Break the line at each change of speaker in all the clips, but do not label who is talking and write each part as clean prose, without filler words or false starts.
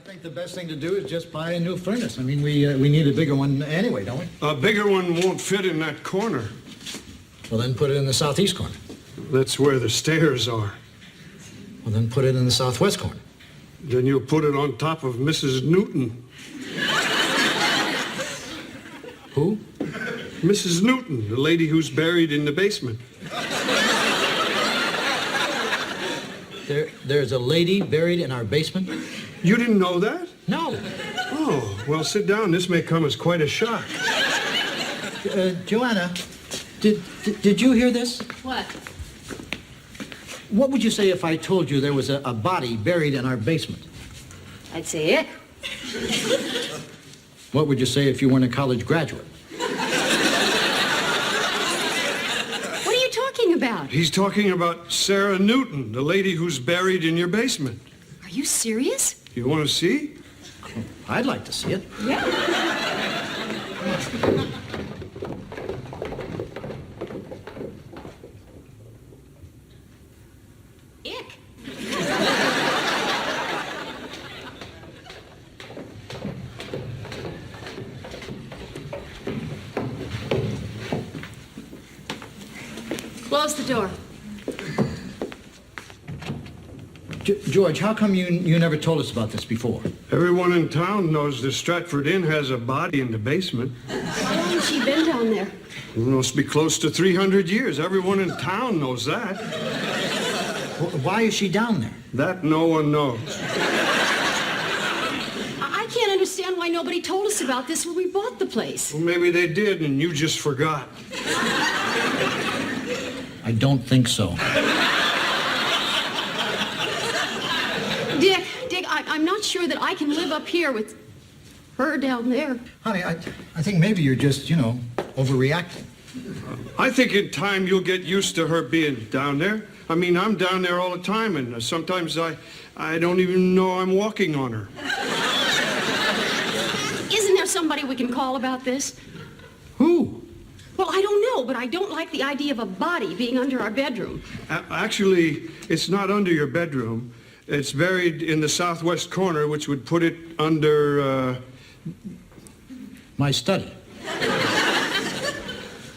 think the best thing to do is just buy a new furnace. I mean, we need a bigger one anyway, don't we?
A bigger one won't fit in that corner.
Well, then put it in the southeast corner.
That's where the stairs are.
Well, then put it in the southwest corner.
Then you'll put it on top of Mrs. Newton.
Who?
Mrs. Newton, the lady who's buried in the basement.
There's a lady buried in our basement?
You didn't know that?
No.
Oh, well, sit down. This may come as quite a shock.
Joanna, did you hear this?
What?
What would you say if I told you there was a body buried in our basement?
I'd say it.
What would you say if you weren't a college graduate?
What are you talking about?
He's talking about Sarah Newton, the lady who's buried in your basement.
Are you serious?
You want to see?
I'd like to see it.
Yeah. Ick. Close the door.
George, how come you never told us about this before?
Everyone in town knows the Stratford Inn has a body in the basement.
How long has she been down there?
It must be close to 300 years. Everyone in town knows that.
Why is she down there?
That no one knows.
I can't understand why nobody told us about this when we bought the place.
Well, maybe they did and you just forgot.
I don't think so.
Dick, I'm not sure that I can live up here with her down there.
Honey, I think maybe you're just, overreacting.
I think in time you'll get used to her being down there. I mean, I'm down there all the time, and sometimes I don't even know I'm walking on her.
Isn't there somebody we can call about this?
Who?
Well, I don't know, but I don't like the idea of a body being under our bedroom.
Actually, it's not under your bedroom. It's buried in the southwest corner, which would put it under,
My study.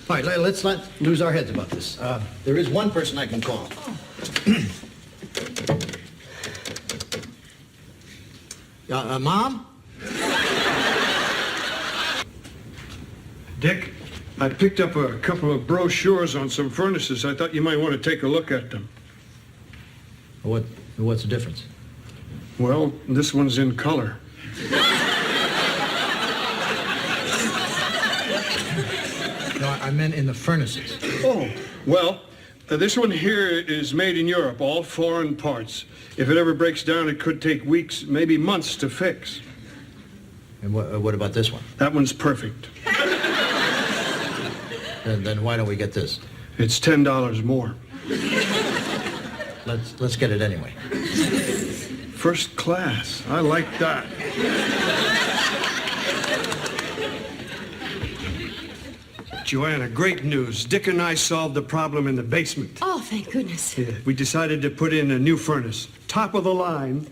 All right, let's not lose our heads about this. There is one person I can call. Mom?
Dick, I picked up a couple of brochures on some furnaces. I thought you might want to take a look at them.
What's the difference?
Well, this one's in color.
No, I meant in the furnaces.
Oh, well, this one here is made in Europe, all foreign parts. If it ever breaks down, it could take weeks, maybe months to fix.
And what about this one?
That one's perfect.
Then why don't we get this?
It's $10 more.
Let's get it anyway.
First class. I like that. Joanna, great news. Dick and I solved the problem in the basement.
Oh, thank goodness.
Yeah, we decided to put in a new furnace. Top of the line.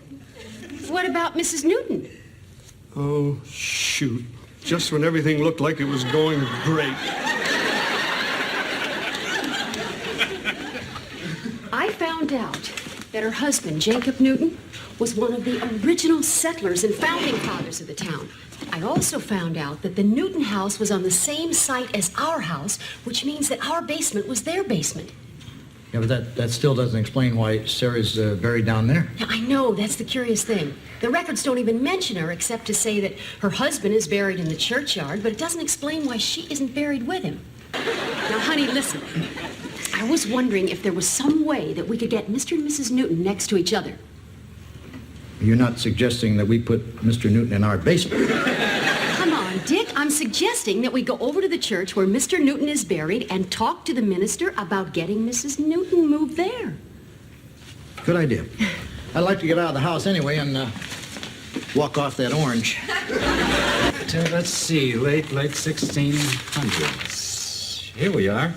What about Mrs. Newton?
Oh, shoot. Just when everything looked like it was going great.
I found out that her husband, Jacob Newton, was one of the original settlers and founding fathers of the town. I also found out that the Newton house was on the same site as our house, which means that our basement was their basement.
Yeah, but that still doesn't explain why Sarah's buried down there.
Yeah, I know, that's the curious thing. The records don't even mention her except to say that her husband is buried in the churchyard, but it doesn't explain why she isn't buried with him. Now, honey, listen. I was wondering if there was some way that we could get Mr. and Mrs. Newton next to each other.
You're not suggesting that we put Mr. Newton in our basement?
Come on, Dick. I'm suggesting that we go over to the church where Mr. Newton is buried and talk to the minister about getting Mrs. Newton moved there.
Good idea. I'd like to get out of the house anyway and walk off that orange.
Let's see, late 1600s. Here we are.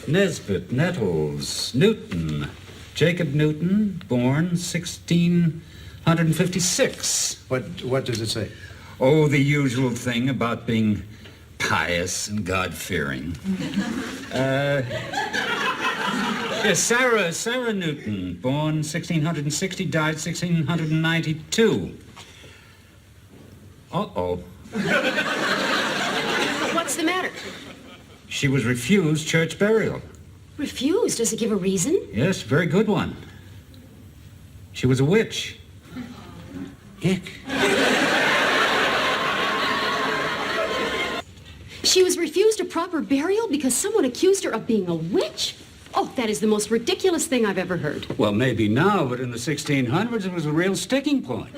Nesbitt, Nettles, Newton. Jacob Newton, born 1600. 156.
What does it say?
Oh, the usual thing about being pious and God-fearing. Yes, Sarah Newton, born 1660, died 1692. Uh-oh.
What's the matter?
She was refused church burial.
Refused? Does it give a reason?
Yes, very good one. She was a witch. Ick.
She was refused a proper burial because someone accused her of being a witch? Oh, that is the most ridiculous thing I've ever heard.
Well, maybe now, but in the 1600s, it was a real sticking point.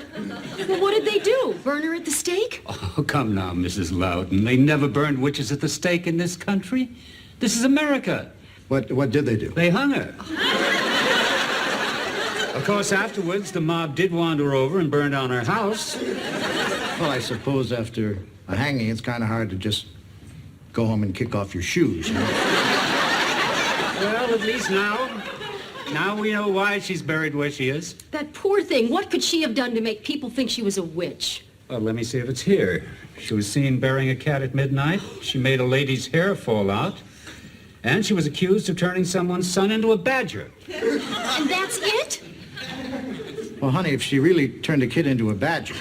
Well, what did they do? Burn her at the stake?
Oh, come now, Mrs. Loudon. They never burned witches at the stake in this country. This is America.
What did they do?
They hung her. Of course, afterwards, the mob did wander over and burn down her house.
Well, I suppose after a hanging, it's kind of hard to just go home and kick off your shoes, you know?
Well, at least now we know why she's buried where she is.
That poor thing. What could she have done to make people think she was a witch?
Well, let me see if it's here. She was seen burying a cat at midnight. She made a lady's hair fall out. And she was accused of turning someone's son into a badger.
And that's it?
Well, honey, if she really turned a kid into a badger.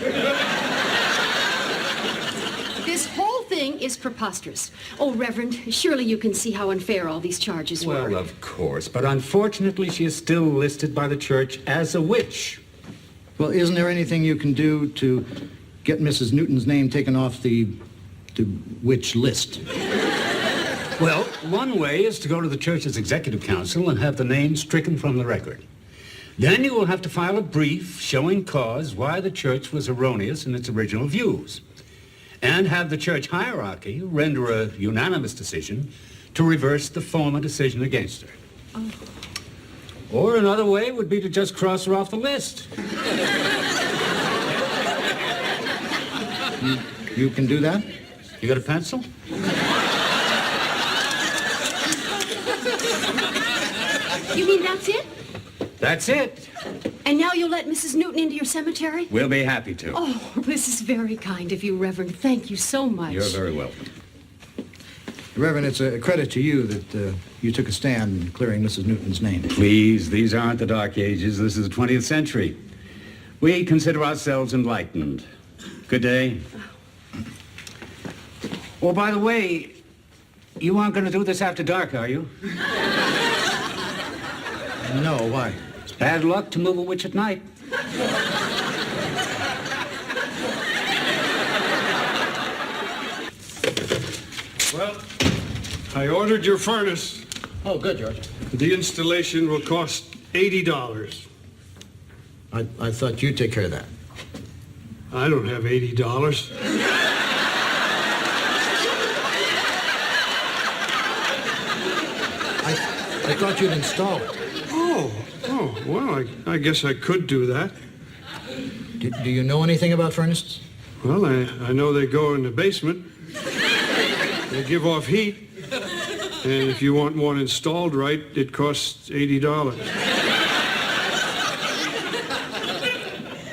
This whole thing is preposterous. Oh, Reverend, surely you can see how unfair all these charges were.
Well, of course, but unfortunately she is still listed by the church as a witch.
Well, isn't there anything you can do to get Mrs. Newton's name taken off the witch list?
Well, one way is to go to the church's executive council and have the name stricken from the record. Then you will have to file a brief showing cause why the church was erroneous in its original views, and have the church hierarchy render a unanimous decision to reverse the former decision against her. Oh. Or another way would be to just cross her off the list.
You can do that?
You got a pencil?
You mean that's it?
That's it.
And now you'll let Mrs. Newton into your cemetery?
We'll be happy to.
Oh, this is very kind of you, Reverend. Thank you so much.
You're very welcome.
Reverend, it's a credit to you that you took a stand in clearing Mrs. Newton's name.
Please, these aren't the Dark Ages. This is the 20th century. We consider ourselves enlightened. Good day. Oh, by the way, you aren't going to do this after dark, are you?
No, why?
It's bad luck to move a witch at night.
Well, I ordered your furnace.
Oh, good, George.
The installation will cost $80.
I thought you'd take care of that.
I don't have $80.
I thought you'd install it.
Well, I guess I could do that.
Do you know anything about furnaces?
Well, I know they go in the basement. They give off heat. And if you want one installed right, it costs $80.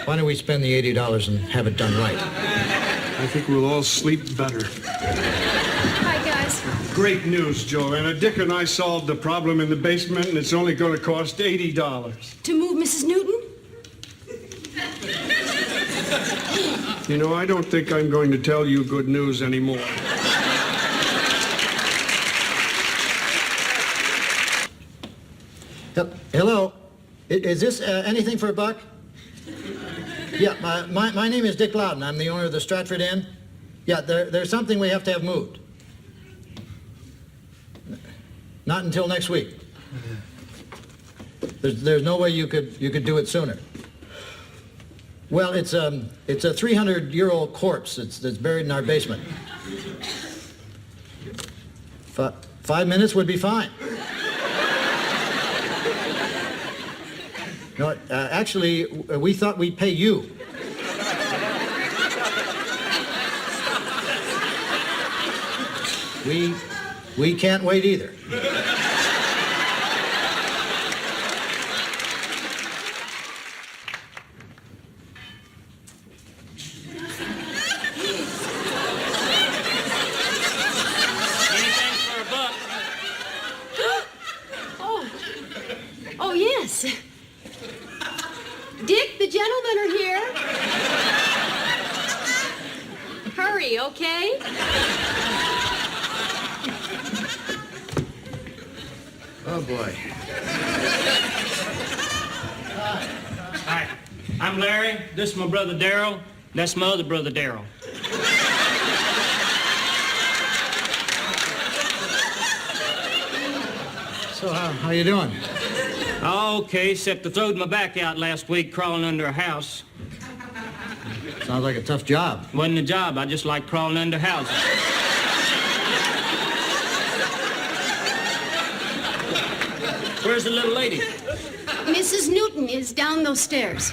Why don't we spend the $80 and have it done right?
I think we'll all sleep better.
Hi, guys.
Great news, Joanna. Dick and I solved the problem in the basement, and it's only going to cost $80.
To move Mrs. Newton?
You know, I don't think I'm going to tell you good news anymore.
Hello? Is this anything for a buck? Yeah, my name is Dick Loudon. I'm the owner of the Stratford Inn. Yeah, there's something we have to have moved. Not until next week. There's no way you could do it sooner. Well, it's a 300-year-old corpse that's buried in our basement. 5 minutes would be fine. No, actually, we thought we'd pay you. We can't wait either.
okay?
Oh, boy.
Hi, I'm Larry. This is my brother Darrell. That's my other brother Darrell.
So, how you doing?
Okay, except I throwed my back out last week crawling under a house.
Sounds like a tough job.
Wasn't a job. I just like crawling under houses. Where's the little lady?
Mrs. Newton is down those stairs.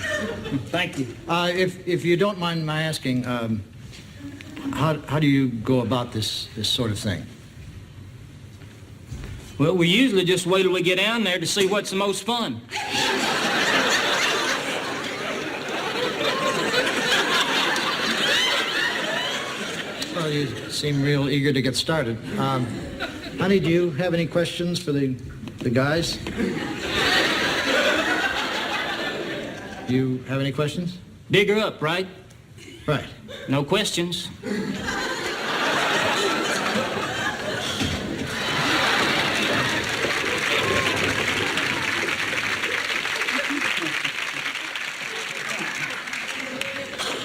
Thank you.
If you don't mind my asking, how do you go about this sort of thing?
Well, we usually just wait till we get down there to see what's the most fun.
Well, you seem real eager to get started. Honey, do you have any questions for the guys? You have any questions?
Dig her up, right?
Right.
No questions.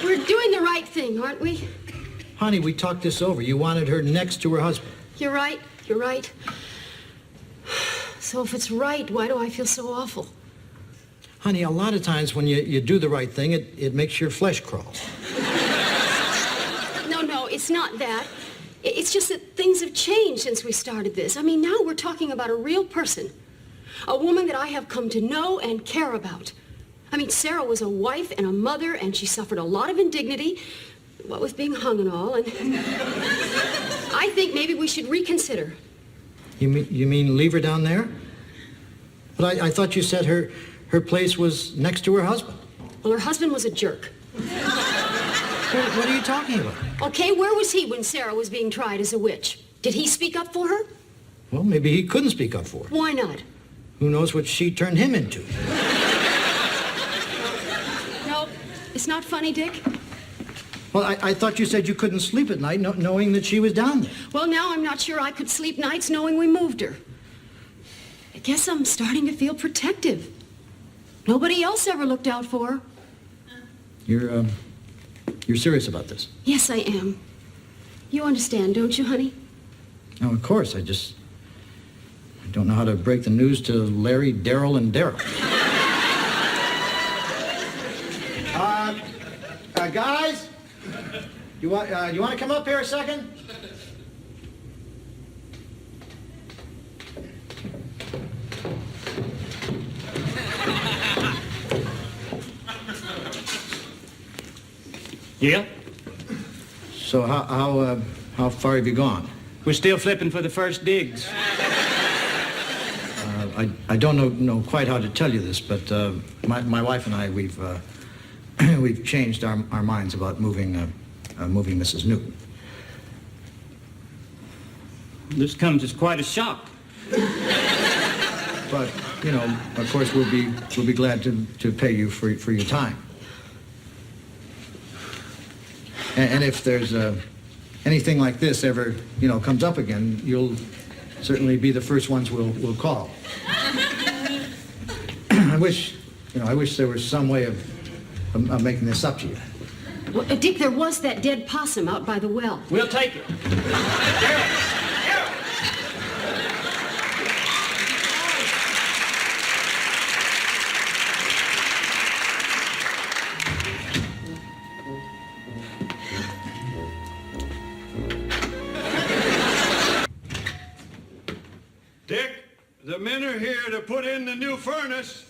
We're doing the right thing, aren't we?
Honey, we talked this over. You wanted her next to her husband.
You're right. You're right. So if it's right, why do I feel so awful?
Honey, a lot of times when you do the right thing, it makes your flesh crawl.
No, it's not that. It's just that things have changed since we started this. I mean, now we're talking about a real person. A woman that I have come to know and care about. I mean, Sarah was a wife and a mother, and she suffered a lot of indignity, what with being hung and all, and I think maybe we should reconsider.
You mean leave her down there? But I thought you said her place was next to her husband.
Well, her husband was a jerk.
What are you talking about?
Okay, where was he when Sarah was being tried as a witch? Did he speak up for her?
Well, maybe he couldn't speak up for her.
Why not?
Who knows what she turned him into?
No, it's not funny, Dick.
Well, I thought you said you couldn't sleep at night knowing that she was down there.
Well, now I'm not sure I could sleep nights knowing we moved her. I guess I'm starting to feel protective. Nobody else ever looked out for her.
You're serious about this?
Yes, I am. You understand, don't you, honey?
Oh, of course. I don't know how to break the news to Larry, Darrell, and Darrell. Guys, you want to come up here a second?
Yeah?
So how far have you gone?
We're still flipping for the first digs.
I don't know quite how to tell you this, but my wife and I, we've changed our minds about moving Mrs. Newton.
This comes as quite a shock.
But of course, we'll be glad to pay you for your time. And if there's anything like this ever comes up again, you'll certainly be the first ones we'll call. I wish there was some way of making this up to you.
Well, Dick, there was that dead possum out by the well.
We'll take it. Darrell!
Dick, the men are here to put in the new furnace.